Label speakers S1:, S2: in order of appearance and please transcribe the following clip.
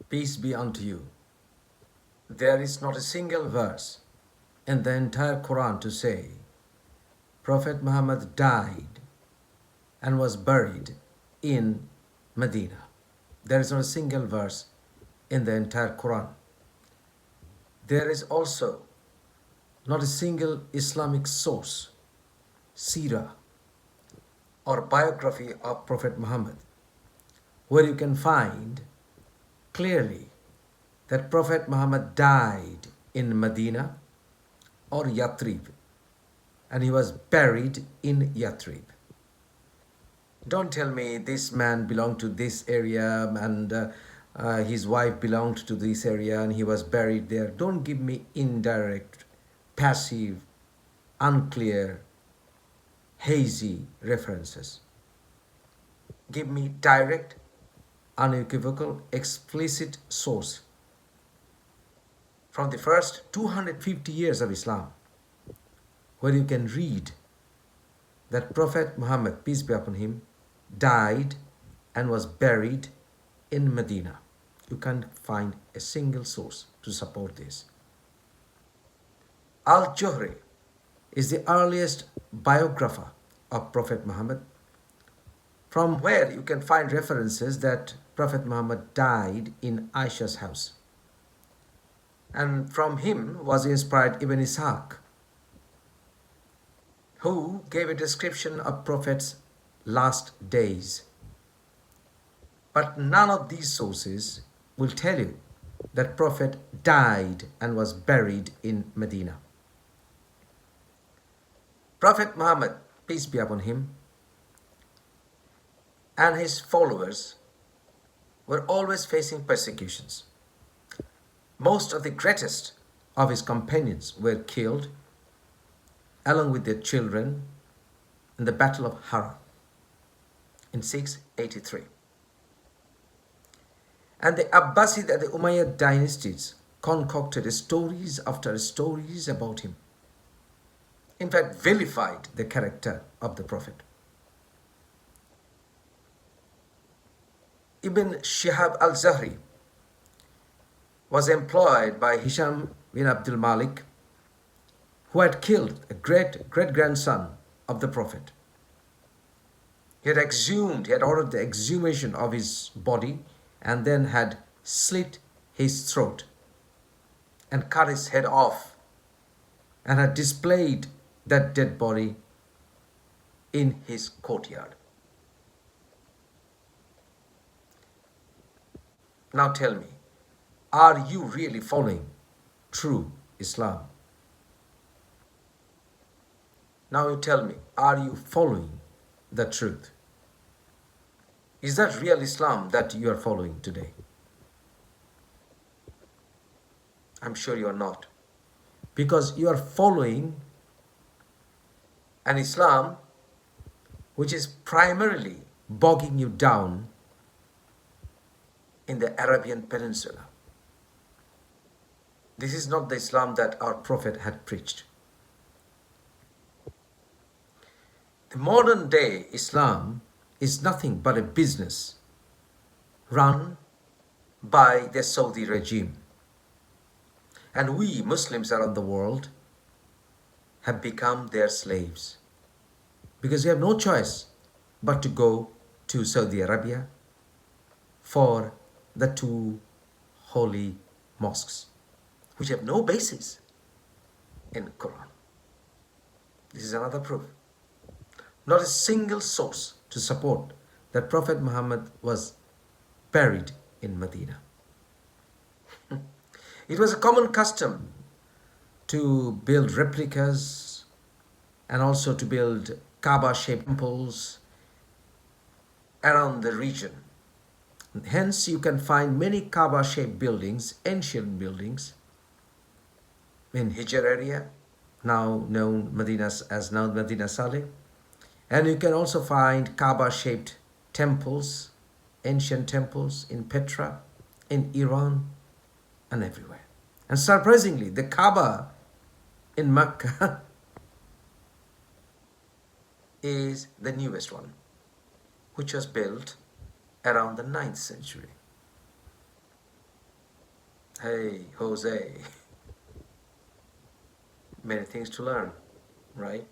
S1: Peace be unto you. There is not a single verse in the entire Quran to say Prophet Muhammad died and was buried in Medina. There is not a single verse in the entire Quran. There is also not a single Islamic source, seerah, or biography of Prophet Muhammad where you can find clearly that Prophet Muhammad died in Medina or Yathrib and he was buried in Yathrib. Don't tell me this man belonged to this area and his wife belonged to this area and he was buried there. Don't give me indirect, passive, unclear, hazy references. Give me direct, unequivocal, explicit source from the first 250 years of Islam where you can read that Prophet Muhammad, peace be upon him, died and was buried in Medina. You can't find a single source to support this. Al-Juhri is the earliest biographer of Prophet Muhammad, from where you can find references that Prophet Muhammad died in Aisha's house. And from him was inspired Ibn Ishaq, who gave a description of Prophet's last days. But none of these sources will tell you that Prophet died and was buried in Medina. Prophet Muhammad, peace be upon him, and his followers were always facing persecutions. Most of the greatest of his companions were killed along with their children in the Battle of Hara in 683. And the Abbasid and the Umayyad dynasties concocted stories after stories about him. In fact, vilified the character of the Prophet. Ibn Shihab al-Zahri was employed by Hisham bin Abdul Malik, who had killed a great-grandson of the Prophet. He had ordered the exhumation of his body and then had slit his throat and cut his head off and had displayed that dead body in his courtyard. Now tell me, are you really following true Islam? Now you tell me, are you following the truth? Is that real Islam that you are following today? I'm sure you are not. Because you are following an Islam which is primarily bogging you down in the Arabian Peninsula. This is not the Islam that our Prophet had preached. The modern day Islam is nothing but a business run by the Saudi regime. And we Muslims around the world have become their slaves because we have no choice but to go to Saudi Arabia for the two holy mosques, which have no basis in Quran. This is another proof. Not a single source to support that Prophet Muhammad was buried in Medina. It was a common custom to build replicas and also to build Kaaba-shaped temples around the region. Hence, you can find many Kaaba-shaped buildings, ancient buildings, in Hijr area, now known as Medina Saleh. And you can also find Kaaba-shaped temples, ancient temples in Petra, in Iran, and everywhere. And surprisingly, the Kaaba in Mecca is the newest one, which was built around the 9th century. Hey, Jose, many things to learn, right?